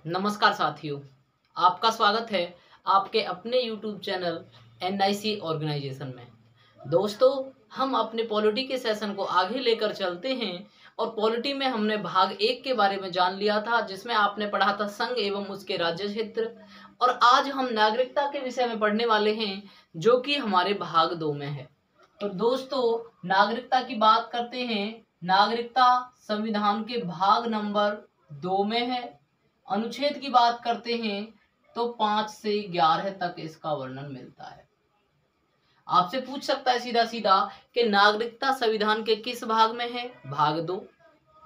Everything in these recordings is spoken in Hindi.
नमस्कार साथियों, आपका स्वागत है आपके अपने YouTube चैनल NIC ऑर्गेनाइजेशन में। दोस्तों, हम अपने पॉलिटी के सेशन को आगे लेकर चलते हैं और पॉलिटी में हमने भाग 1 के बारे में जान लिया था, जिसमें आपने पढ़ा था संघ एवं उसके राज्य क्षेत्र। और आज हम नागरिकता के विषय में पढ़ने वाले हैं, जो कि हमारे भाग 2 में है। तो दोस्तों, नागरिकता की बात करते हैं। नागरिकता संविधान के भाग नंबर 2 में है। अनुच्छेद की बात करते हैं तो 5 से 11 तक इसका वर्णन मिलता है। आपसे पूछ सकता है सीधा सीधा कि नागरिकता संविधान के किस भाग में है? भाग 2।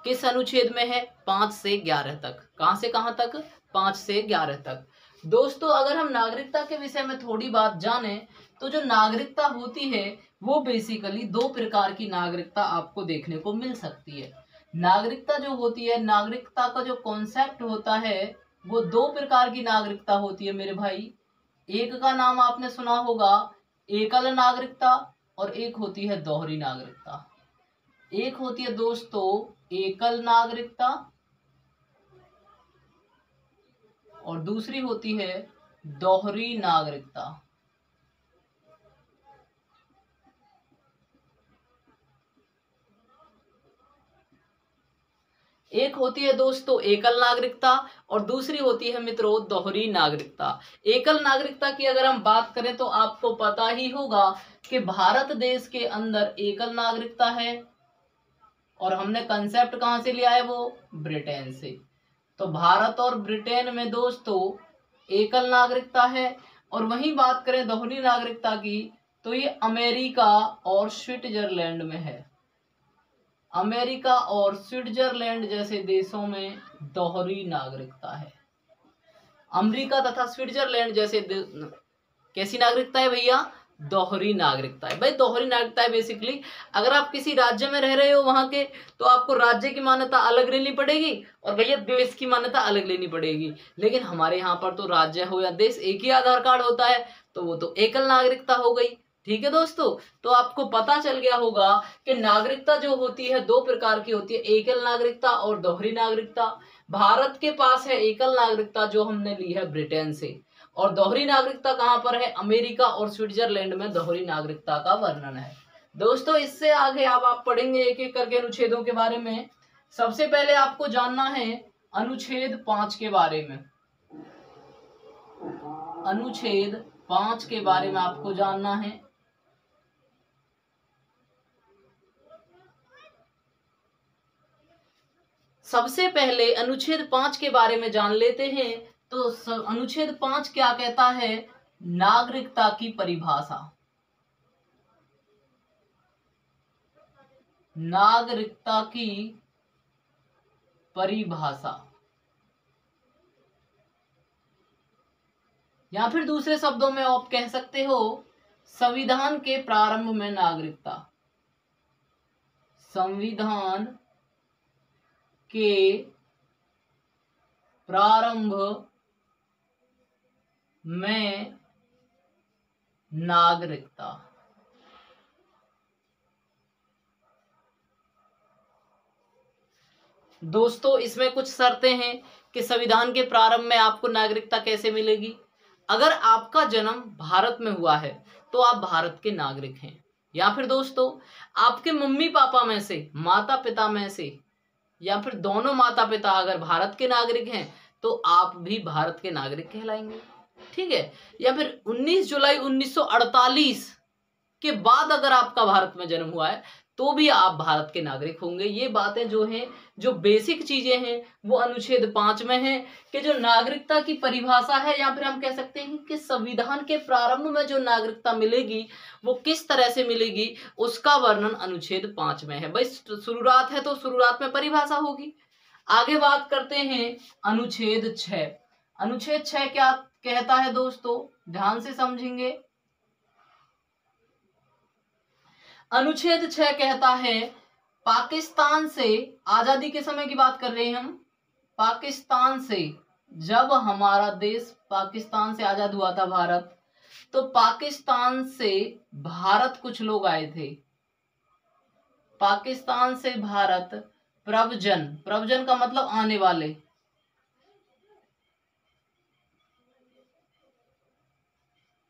किस अनुच्छेद में है? 5 से 11 तक। कहां से कहां तक? 5 से 11 तक। दोस्तों, अगर हम नागरिकता के विषय में थोड़ी बात जाने तो जो नागरिकता होती है वो बेसिकली 2 प्रकार की नागरिकता आपको देखने को मिल सकती है। नागरिकता जो होती है, नागरिकता का जो कॉन्सेप्ट होता है वो 2 प्रकार की नागरिकता होती है मेरे भाई। एक का नाम आपने सुना होगा एकल नागरिकता और एक होती है दोहरी नागरिकता। एक होती है दोस्तों एकल नागरिकता और दूसरी होती है दोहरी नागरिकता। एक होती है दोस्तों एकल नागरिकता और दूसरी होती है मित्रों दोहरी नागरिकता। एकल नागरिकता की अगर हम बात करें तो आपको पता ही होगा कि भारत देश के अंदर एकल नागरिकता है और हमने कंसेप्ट कहां से लिया है? वो ब्रिटेन से। तो भारत और ब्रिटेन में दोस्तों एकल नागरिकता है। और वहीं बात करें दोहरी नागरिकता की तो ये अमेरिका और स्विट्जरलैंड में है। अमेरिका और स्विट्जरलैंड जैसे देशों में दोहरी नागरिकता है। अमेरिका तथा स्विट्जरलैंड जैसे कैसी नागरिकता है भैया? दोहरी नागरिकता है। भाई दोहरी नागरिकता है बेसिकली अगर आप किसी राज्य में रह रहे हो वहां के, तो आपको राज्य की मान्यता अलग लेनी पड़ेगी और भैया देश की मान्यता अलग लेनी पड़ेगी। लेकिन हमारे यहाँ पर तो राज्य हो या देश एक ही आधार कार्ड होता है, तो वो तो एकल नागरिकता हो गई। ठीक है दोस्तों, तो आपको पता चल गया होगा कि नागरिकता जो होती है 2 प्रकार की होती है, एकल नागरिकता और दोहरी नागरिकता। भारत के पास है एकल नागरिकता जो हमने ली है ब्रिटेन से, और दोहरी नागरिकता कहां पर है? अमेरिका और स्विट्जरलैंड में दोहरी नागरिकता का वर्णन है। दोस्तों, इससे आगे अब आप पढ़ेंगे एक एक करके अनुच्छेदों के बारे में। सबसे पहले आपको जानना है अनुच्छेद 5 के बारे में। अनुच्छेद 5 के बारे में आपको जानना है। सबसे पहले अनुच्छेद 5 के बारे में जान लेते हैं। तो अनुच्छेद 5 क्या कहता है? नागरिकता की परिभाषा। नागरिकता की परिभाषा, या फिर दूसरे शब्दों में आप कह सकते हो संविधान के प्रारंभ में नागरिकता। संविधान के प्रारंभ में नागरिकता। दोस्तों, इसमें कुछ शर्तें हैं कि संविधान के प्रारंभ में आपको नागरिकता कैसे मिलेगी। अगर आपका जन्म भारत में हुआ है तो आप भारत के नागरिक हैं, या फिर दोस्तों आपके मम्मी पापा में से, माता पिता में से, या फिर दोनों माता पिता अगर भारत के नागरिक हैं तो आप भी भारत के नागरिक कहलाएंगे। ठीक है। या फिर 19 जुलाई 1948 के बाद अगर आपका भारत में जन्म हुआ है तो भी आप भारत के नागरिक होंगे। ये बातें जो हैं, जो बेसिक चीजें हैं, वो अनुच्छेद 5 में है कि जो नागरिकता की परिभाषा है, या फिर हम कह सकते हैं कि संविधान के प्रारंभ में जो नागरिकता मिलेगी वो किस तरह से मिलेगी, उसका वर्णन अनुच्छेद 5 में है। भाई शुरुआत है तो शुरुआत में परिभाषा होगी। आगे बात करते हैं अनुच्छेद 6। अनुच्छेद 6 क्या कहता है दोस्तों? ध्यान से समझेंगे। अनुच्छेद 6 कहता है पाकिस्तान से, आजादी के समय की बात कर रहे हैं हम, पाकिस्तान से जब हमारा देश पाकिस्तान से आजाद हुआ था भारत, तो पाकिस्तान से भारत कुछ लोग आए थे। पाकिस्तान से भारत प्रव्रजन, प्रव्रजन का मतलब आने वाले,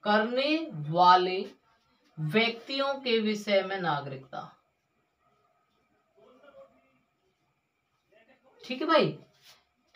करने वाले व्यक्तियों के विषय में नागरिकता। ठीक है भाई,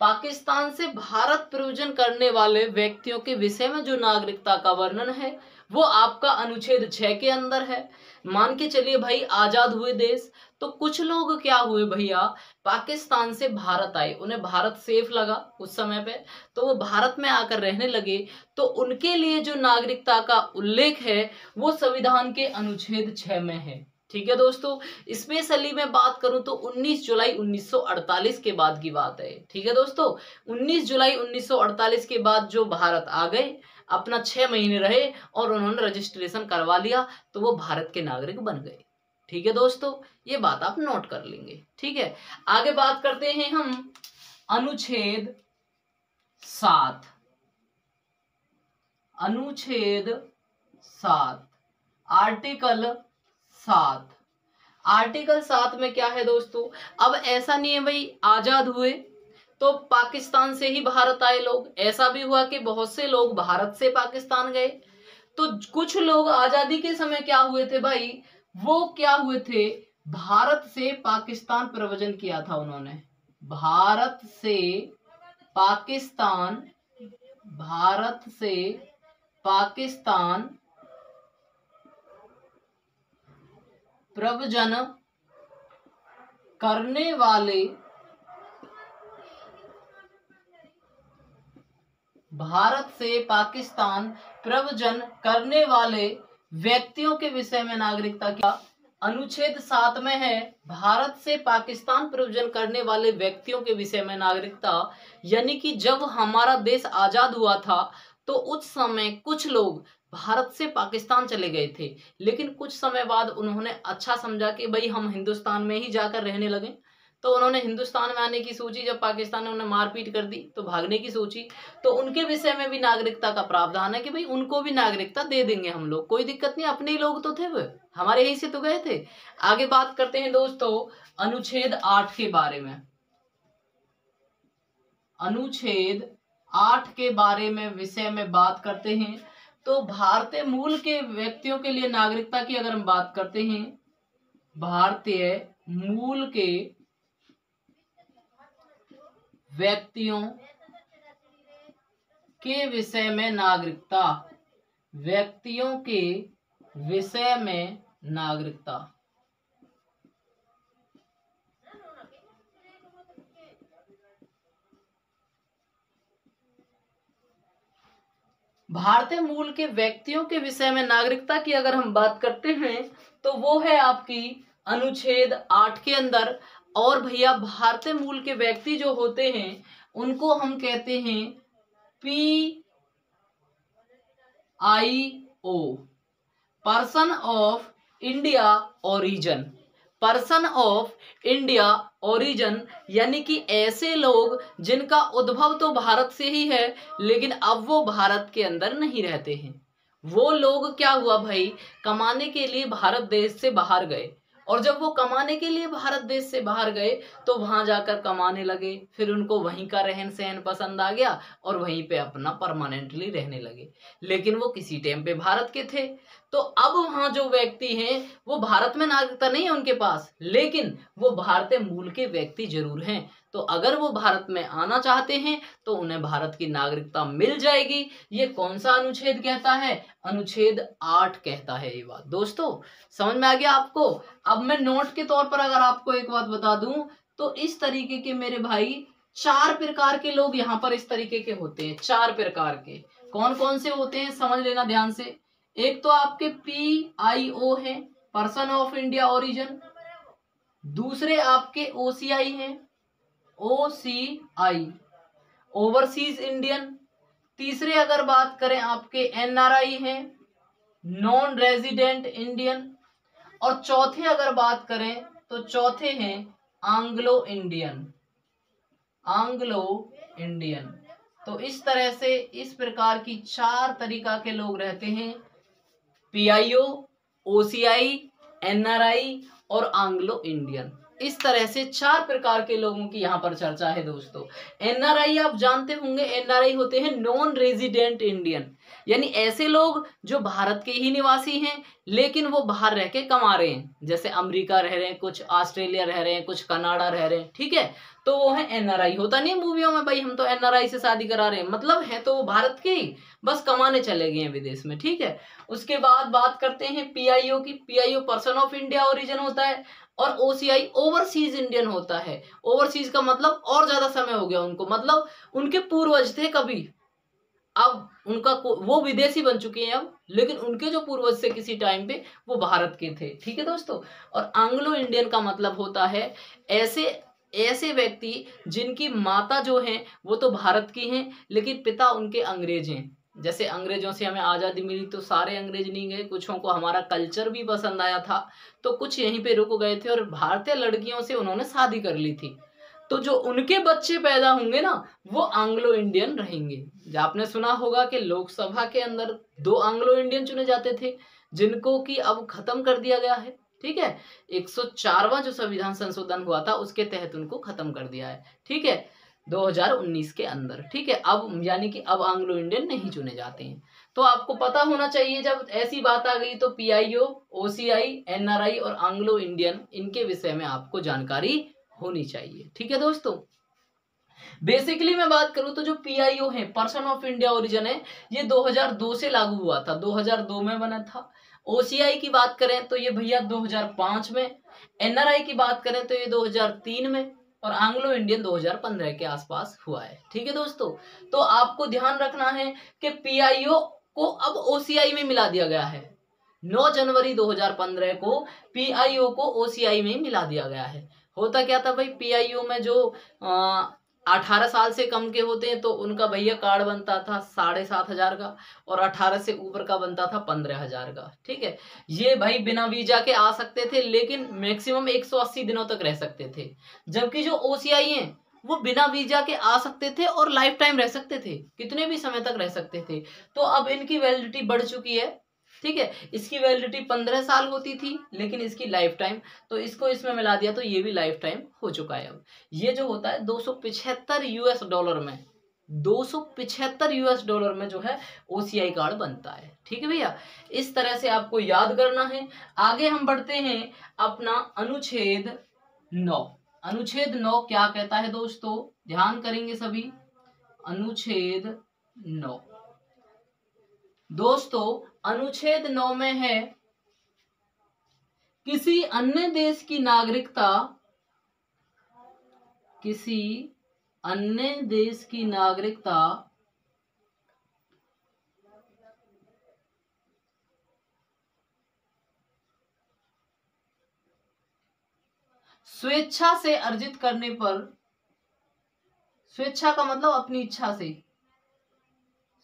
पाकिस्तान से भारत प्रयोजन करने वाले व्यक्तियों के विषय में जो नागरिकता का वर्णन है वो आपका अनुच्छेद 6 के अंदर है। मान के चलिए भाई, आजाद हुए देश, तो कुछ लोग क्या हुए भैया, पाकिस्तान से भारत आए, उन्हें भारत सेफ लगा उस समय पे, तो वो भारत में आकर रहने लगे। तो उनके लिए जो नागरिकता का उल्लेख है वो संविधान के अनुच्छेद 6 में है। ठीक है दोस्तों, स्पेशली मैं बात करूं तो 19 जुलाई 1948 के बाद की बात है। ठीक है दोस्तों, 19 जुलाई 1948 के बाद जो भारत आ गए, अपना 6 महीने रहे और उन्होंने रजिस्ट्रेशन करवा लिया, तो वो भारत के नागरिक बन गए। ठीक है दोस्तों, ये बात आप नोट कर लेंगे। ठीक है, आगे बात करते हैं हम अनुच्छेद 7। अनुच्छेद 7, आर्टिकल 7। आर्टिकल 7 में क्या है दोस्तों, अब ऐसा नहीं है भाई आजाद हुए तो पाकिस्तान से ही भारत आए लोग, ऐसा भी हुआ कि बहुत से लोग भारत से पाकिस्तान गए। तो कुछ लोग आजादी के समय क्या हुए थे भाई, वो क्या हुए थे, भारत से पाकिस्तान प्रव्रजन किया था उन्होंने, भारत से पाकिस्तान, भारत से पाकिस्तान प्रव्रजन करने वाले, भारत से पाकिस्तान प्रव्रजन करने वाले व्यक्तियों के विषय में नागरिकता क्या अनुच्छेद 7 में है, भारत से पाकिस्तान प्रव्रजन करने वाले व्यक्तियों के विषय में नागरिकता। यानी कि जब हमारा देश आजाद हुआ था तो उस समय कुछ लोग भारत से पाकिस्तान चले गए थे, लेकिन कुछ समय बाद उन्होंने अच्छा समझा कि भाई हम हिंदुस्तान में ही जाकर रहने लगे, तो उन्होंने हिंदुस्तान में आने की सोची। जब पाकिस्तान ने उन्हें मारपीट कर दी तो भागने की सोची, तो उनके विषय में भी नागरिकता का प्रावधान है कि भाई उनको भी नागरिकता दे देंगे हम लोग, कोई दिक्कत नहीं, अपने ही लोग तो थे, वो हमारे यहीं से तो गए थे। आगे बात करते हैं दोस्तों अनुच्छेद 8 के बारे में। अनुच्छेद 8 के बारे में विषय में बात करते हैं तो भारतीय मूल के व्यक्तियों के लिए नागरिकता की अगर हम बात करते हैं, भारतीय मूल के व्यक्तियों के विषय में नागरिकता, व्यक्तियों के विषय में नागरिकता। भारतीय मूल के व्यक्तियों के विषय में नागरिकता की अगर हम बात करते हैं तो वो है आपकी अनुच्छेद 8 के अंदर। और भैया भारतीय मूल के व्यक्ति जो होते हैं उनको हम कहते हैं PIO, person of India origin, person of India origin, यानी कि ऐसे लोग जिनका उद्भव तो भारत से ही है लेकिन अब वो भारत के अंदर नहीं रहते हैं। वो लोग क्या हुआ भाई, कमाने के लिए भारत देश से बाहर गए, और जब वो कमाने के लिए भारत देश से बाहर गए तो वहां जाकर कमाने लगे, फिर उनको वहीं का रहन सहन पसंद आ गया और वहीं पे अपना परमानेंटली रहने लगे, लेकिन वो किसी टाइम पे भारत के थे। तो अब वहां जो व्यक्ति हैं वो भारत में नागरिकता नहीं है उनके पास, लेकिन वो भारतीय मूल के व्यक्ति जरूर हैं। तो अगर वो भारत में आना चाहते हैं तो उन्हें भारत की नागरिकता मिल जाएगी। ये कौन सा अनुच्छेद कहता है, अनुच्छेद 8 कहता है। ये बात दोस्तों समझ में आ गया आपको। अब मैं नोट के तौर पर अगर आपको एक बात बता दूं तो इस तरीके के मेरे भाई 4 प्रकार के लोग यहाँ पर इस तरीके के होते हैं। 4 प्रकार के कौन कौन से होते हैं समझ लेना ध्यान से। एक तो आपके PIO है, पर्सन ऑफ इंडिया ओरिजिन। दूसरे आपके OCI हैं, OCI ओवरसीज इंडियन। तीसरे अगर बात करें आपके NRI हैं, नॉन रेजिडेंट इंडियन। और चौथे अगर बात करें तो चौथे हैं एंग्लो इंडियन, एंग्लो इंडियन। तो इस तरह से इस प्रकार की 4 तरीका के लोग रहते हैं, PIO, OCI, NRI और एंग्लो इंडियन। इस तरह से 4 प्रकार के लोगों की यहाँ पर चर्चा है दोस्तों। NRI आप जानते होंगे, NRI होते हैं नॉन रेजिडेंट इंडियन, यानी ऐसे लोग जो भारत के ही निवासी हैं लेकिन वो बाहर रह के कमा रहे हैं, जैसे अमेरिका रह रहे हैं, कुछ ऑस्ट्रेलिया रह रहे हैं, कुछ कनाडा रह रहे हैं, ठीक है, तो वो है एनआरआई। होता नहीं मूवियों में भाई हम तो एनआरआई से शादी करा रहे हैं, मतलब है तो वो भारत के ही, बस कमाने चले गए हैं विदेश में, ठीक है। उसके बाद बात करते हैं पीआईओ की। PIO person of India origin होता है और ओसीआई ओवरसीज इंडियन होता है। ओवरसीज का मतलब और ज्यादा समय हो गया उनको, मतलब उनके पूर्वज थे कभी, अब उनका वो विदेशी बन चुके हैं अब, लेकिन उनके जो पूर्वज से किसी टाइम पे वो भारत के थे, ठीक है दोस्तों। और एंग्लो इंडियन का मतलब होता है ऐसे ऐसे व्यक्ति जिनकी माता जो है वो तो भारत की हैं लेकिन पिता उनके अंग्रेज हैं। जैसे अंग्रेजों से हमें आज़ादी मिली तो सारे अंग्रेज नहीं गए, कुछों को हमारा कल्चर भी पसंद आया था तो कुछ यहीं पे रुक गए थे और भारतीय लड़कियों से उन्होंने शादी कर ली थी। तो जो उनके बच्चे पैदा होंगे ना वो एंग्लो इंडियन रहेंगे। आपने सुना होगा कि लोकसभा के अंदर 2 एंग्लो इंडियन चुने जाते थे जिनको कि अब खत्म कर दिया गया है, ठीक है। 104वां जो संविधान संशोधन हुआ था उसके तहत उनको खत्म कर दिया है, ठीक है, 2019 के अंदर, ठीक है। अब यानी कि अब एंग्लो इंडियन नहीं चुने जाते हैं। तो आपको पता होना चाहिए जब ऐसी बात आ गई तो पीआईओ, ओसीआई, एनआरआई और एंग्लो इंडियन इनके विषय में आपको जानकारी होनी चाहिए, ठीक है दोस्तों। बेसिकली मैं बात करूं तो जो पीआईओ है पर्सन ऑफ इंडिया ओरिजिन है ये 2002 से लागू हुआ था, 2002 में बना था। ओसीआई की बात करें तो ये भैया 2005 में, एनआरआई की बात करें तो ये 2003 में और एंग्लो इंडियन 2015 के आसपास हुआ है, ठीक है दोस्तों। तो आपको ध्यान रखना है कि पीआईओ को अब ओसीआई में मिला दिया गया है। 9 जनवरी 2015 को पीआईओ को ओसीआई में मिला दिया गया है। होता क्या था भाई, पीआईओ में जो 18 साल से कम के होते हैं तो उनका भैया कार्ड बनता था 7,500 का और 18 से ऊपर का बनता था 15,000 का, ठीक है। ये भाई बिना वीजा के आ सकते थे लेकिन मैक्सिमम 180 दिनों तक रह सकते थे। जबकि जो ओसीआई हैं वो बिना वीजा के आ सकते थे और लाइफ टाइम रह सकते थे, कितने भी समय तक रह सकते थे। तो अब इनकी वैलिडिटी बढ़ चुकी है, ठीक है। इसकी वैलिडिटी 15 साल होती थी लेकिन इसकी लाइफ टाइम, तो इसको इसमें मिला दिया तो ये भी लाइफ टाइम हो चुका है। अब ये जो होता है 275 यूएस डॉलर में, 275 यूएस डॉलर में जो है ओसीआई कार्ड बनता है, ठीक है भैया। इस तरह से आपको याद करना है। आगे हम बढ़ते हैं अपना अनुच्छेद 9। अनुच्छेद 9 क्या कहता है दोस्तों, ध्यान करेंगे सभी। अनुच्छेद 9 दोस्तों, अनुच्छेद 9 में है किसी अन्य देश की नागरिकता, किसी अन्य देश की नागरिकता स्वेच्छा से अर्जित करने पर, स्वेच्छा का मतलब अपनी इच्छा से,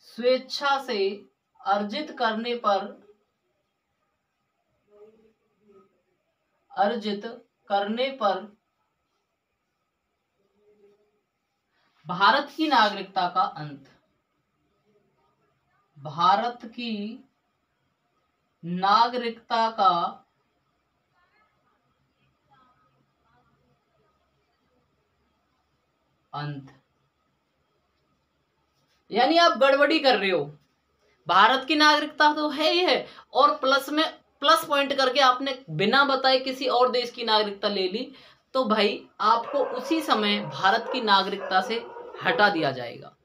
स्वेच्छा से अर्जित करने पर, अर्जित करने पर भारत की नागरिकता का अंत, भारत की नागरिकता का अंत। यानी आप गड़बड़ी कर रहे हो, भारत की नागरिकता तो है ही है और प्लस में प्लस पॉइंट करके आपने बिना बताए किसी और देश की नागरिकता ले ली तो भाई आपको उसी समय भारत की नागरिकता से हटा दिया जाएगा।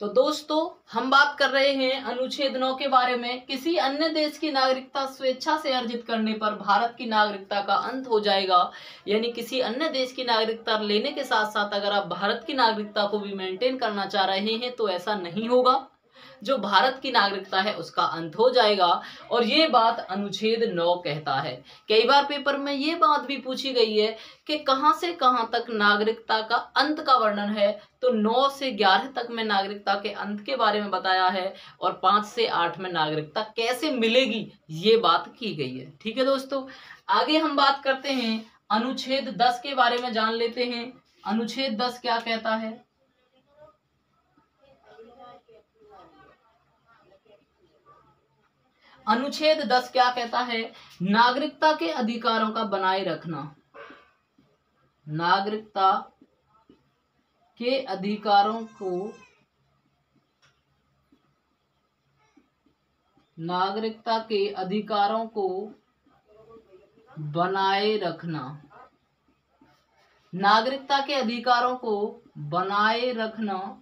तो दोस्तों हम बात कर रहे हैं अनुच्छेद 9 के बारे में। किसी अन्य देश की नागरिकता स्वेच्छा से अर्जित करने पर भारत की नागरिकता का अंत हो जाएगा। यानी किसी अन्य देश की नागरिकता लेने के साथ साथ अगर आप भारत की नागरिकता को भी मेंटेन करना चाह रहे हैं तो ऐसा नहीं होगा, जो भारत की नागरिकता है उसका अंत हो जाएगा। और ये बात अनुच्छेद 9 कहता है। कई बार पेपर में ये बात भी पूछी गई है कि कहां से कहां तक नागरिकता का अंत का वर्णन है, तो 9 से 11 तक में नागरिकता के अंत के बारे में बताया है और 5 से 8 में नागरिकता कैसे मिलेगी ये बात की गई है, ठीक है दोस्तों। आगे हम बात करते हैं अनुच्छेद 10 के बारे में, जान लेते हैं अनुच्छेद 10 क्या कहता है। अनुच्छेद 10 क्या कहता है, नागरिकता के अधिकारों का बनाए रखना, नागरिकता के अधिकारों को बनाए रखना। नागरिकता के अधिकारों को बनाए रखना,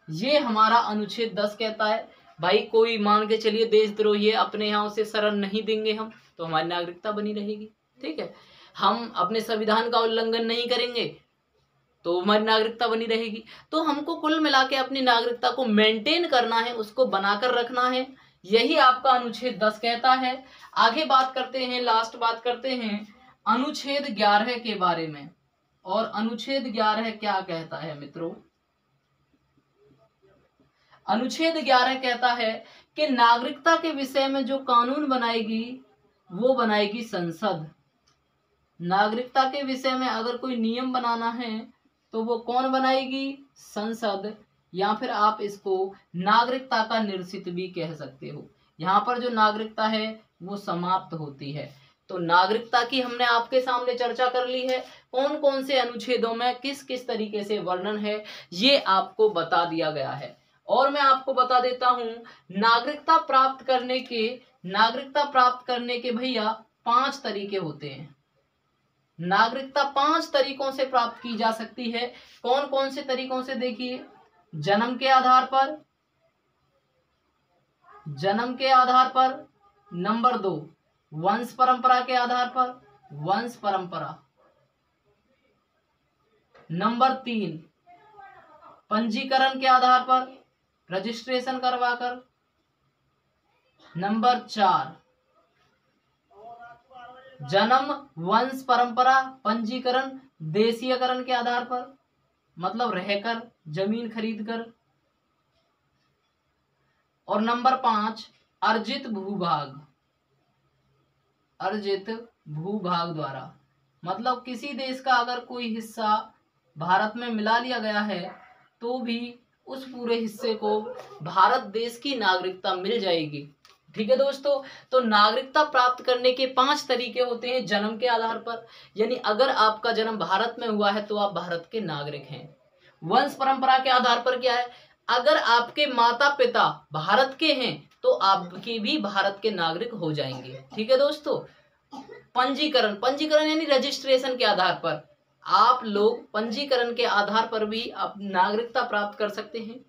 ये हमारा अनुच्छेद 10 कहता है। भाई कोई मान के चलिए देशद्रोही है, अपने यहाँ उसे शरण नहीं देंगे हम, तो हमारी नागरिकता बनी रहेगी। ठीक है, हम अपने संविधान का उल्लंघन नहीं करेंगे तो हमारी नागरिकता बनी रहेगी। तो हमको कुल मिला के अपनी नागरिकता को मेंटेन करना है, उसको बनाकर रखना है, यही आपका अनुच्छेद 10 कहता है। आगे बात करते हैं, लास्ट बात करते हैं अनुच्छेद 11 के बारे में। और अनुच्छेद 11 क्या कहता है मित्रों? अनुच्छेद 11 कहता है कि नागरिकता के विषय में जो कानून बनाएगी वो बनाएगी संसद। नागरिकता के विषय में अगर कोई नियम बनाना है तो वो कौन बनाएगी? संसद, या फिर आप इसको नागरिकता का निश्चित भी कह सकते हो। यहाँ पर जो नागरिकता है वो समाप्त होती है। तो नागरिकता की हमने आपके सामने चर्चा कर ली है, कौन कौन से अनुच्छेदों में किस किस तरीके से वर्णन है ये आपको बता दिया गया है। और मैं आपको बता देता हूं, नागरिकता प्राप्त करने के भैया 5 तरीके होते हैं। नागरिकता 5 तरीकों से प्राप्त की जा सकती है। कौन कौन से तरीकों से? देखिए, जन्म के आधार पर, नंबर 2 वंश परंपरा के आधार पर, वंश परंपरा, नंबर 3 पंजीकरण के आधार पर, रजिस्ट्रेशन करवाकर, नंबर 4 जन्म, वंश परंपरा, पंजीकरण, देशीयकरण के आधार पर, मतलब रहकर, जमीन खरीदकर, और नंबर 5 अर्जित भूभाग द्वारा, मतलब किसी देश का अगर कोई हिस्सा भारत में मिला लिया गया है तो भी उस पूरे हिस्से को भारत देश की नागरिकता मिल जाएगी। ठीक है दोस्तों, तो नागरिकता प्राप्त करने के 5 तरीके होते हैं। जन्म के आधार पर, यानी अगर आपका जन्म भारत में हुआ है तो आप भारत के नागरिक हैं। वंश परंपरा के आधार पर क्या है? अगर आपके माता पिता भारत के हैं तो आपके भी भारत के नागरिक हो जाएंगे। ठीक है दोस्तों। पंजीकरण यानी रजिस्ट्रेशन के आधार पर, आप लोग पंजीकरण के आधार पर भी आप नागरिकता प्राप्त कर सकते हैं।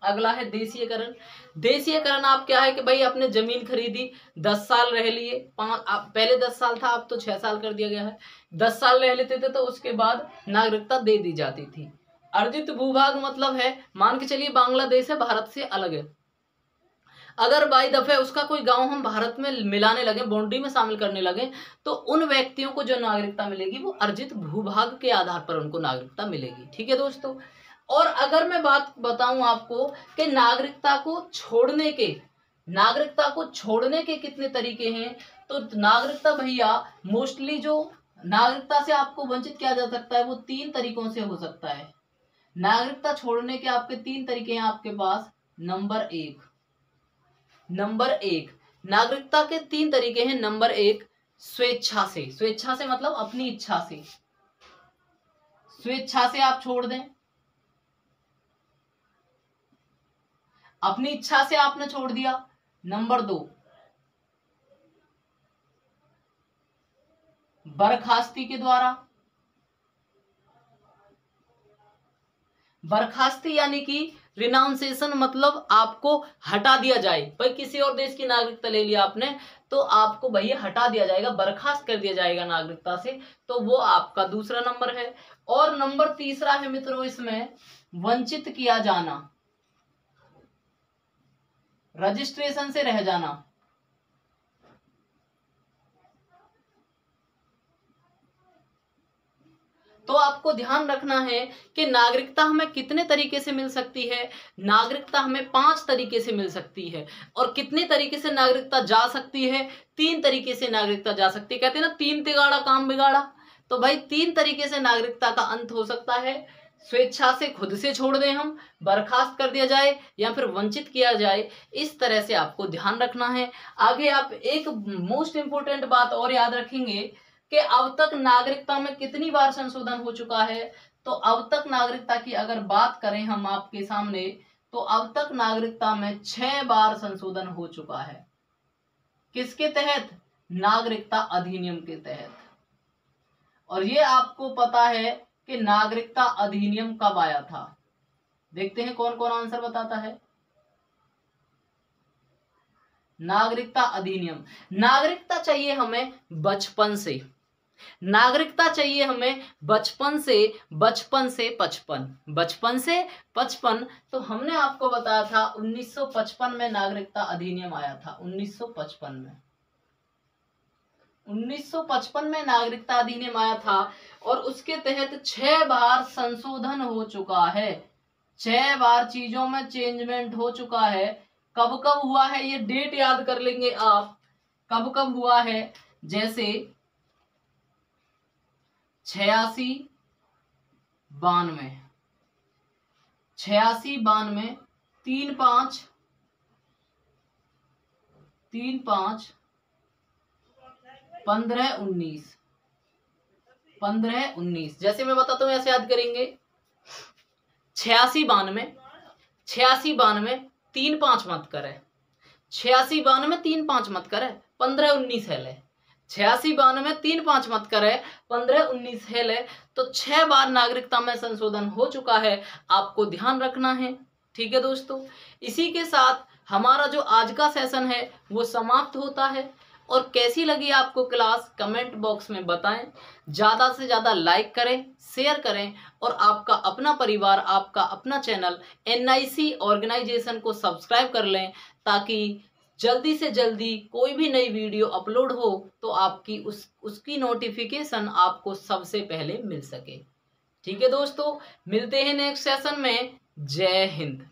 अगला है देशीयकरण। देशीयकरण आप क्या है कि भाई आपने जमीन खरीदी, 10 साल रह लिए, पहले 10 साल था, अब तो 6 साल कर दिया गया है। 10 साल रह लेते थे तो उसके बाद नागरिकता दे दी जाती थी। अर्जित भूभाग मतलब है, मान के चलिए बांग्लादेश है, भारत से अलग है, अगर बाई दफे उसका कोई गांव हम भारत में मिलाने लगे, बाउंड्री में शामिल करने लगे, तो उन व्यक्तियों को जो नागरिकता मिलेगी वो अर्जित भूभाग के आधार पर उनको नागरिकता मिलेगी। ठीक है दोस्तों। और अगर मैं बात बताऊं आपको कि नागरिकता को छोड़ने के कितने तरीके हैं, तो नागरिकता भैया मोस्टली जो नागरिकता से आपको वंचित किया जा सकता है वो 3 तरीकों से हो सकता है। नागरिकता छोड़ने के आपके 3 तरीके हैं आपके पास। नंबर एक नागरिकता के 3 तरीके हैं। नंबर 1 स्वेच्छा से मतलब अपनी इच्छा से, स्वेच्छा से आप छोड़ दें, अपनी इच्छा से आपने छोड़ दिया। नंबर 2 बर्खास्ती के द्वारा, बर्खास्ती यानी कि रिनाउंसिएशन, मतलब आपको हटा दिया जाए। भाई किसी और देश की नागरिकता ले लिया आपने तो आपको भैया हटा दिया जाएगा, बर्खास्त कर दिया जाएगा नागरिकता से, तो वो आपका दूसरा नंबर है। और नंबर 3 है मित्रों इसमें वंचित किया जाना, रजिस्ट्रेशन से रह जाना। तो आपको ध्यान रखना है कि नागरिकता हमें कितने तरीके से मिल सकती है। नागरिकता हमें 5 तरीके से मिल सकती है। और कितने तरीके से नागरिकता जा सकती है? 3 तरीके से नागरिकता जा सकती है। कहते हैं ना 3 तिगाड़ा काम बिगाड़ा, तो भाई 3 तरीके से नागरिकता का अंत हो सकता है। स्वेच्छा से खुद से छोड़ दें हम, बर्खास्त कर दिया जाए, या फिर वंचित किया जाए। इस तरह से आपको ध्यान रखना है। आगे आप एक मोस्ट इंपोर्टेंट बात और याद रखेंगे, कि अब तक नागरिकता में कितनी बार संशोधन हो चुका है, तो अब तक नागरिकता की अगर बात करें हम आपके सामने, तो अब तक नागरिकता में 6 बार संशोधन हो चुका है। किसके तहत? नागरिकता अधिनियम के तहत। और ये आपको पता है कि नागरिकता अधिनियम कब आया था? देखते हैं कौन कौन आंसर बताता है। नागरिकता अधिनियम, नागरिकता चाहिए हमें बचपन से, नागरिकता चाहिए हमें बचपन से 55, बचपन से 55। तो हमने आपको बताया था 1955 में नागरिकता अधिनियम आया था। 1955 में नागरिकता अधिनियम आया था और उसके तहत 6 बार संशोधन हो चुका है। 6 बार चीजों में चेंजमेंट हो चुका है। कब कब हुआ है ये डेट याद कर लेंगे आप, कब कब हुआ है। जैसे 86, 92, 86, 92, 35, 15, 19, 19। जैसे मैं बताता हूं ऐसे याद करेंगे। 86, 92, 86, 92, 3, 5 मत करे, 86, 92, 3, 5 मत करे, 15, 19 है ले। 86, 92, 3, 5 मत करे, 15, 19 है ले। तो 6 बार नागरिकता में संशोधन हो चुका है, आपको ध्यान रखना है। ठीक है दोस्तों, इसी के साथ हमारा जो आज का सेशन है वो समाप्त होता है। और कैसी लगी आपको क्लास कमेंट बॉक्स में बताएं। ज़्यादा से ज़्यादा लाइक करें, शेयर करें और आपका अपना परिवार, आपका अपना चैनल NIC ऑर्गेनाइजेशन को सब्सक्राइब कर लें, ताकि जल्दी से जल्दी कोई भी नई वीडियो अपलोड हो तो आपकी उसकी नोटिफिकेशन आपको सबसे पहले मिल सके। ठीक है दोस्तों, मिलते हैं नेक्स्ट सेशन में। जय हिंद।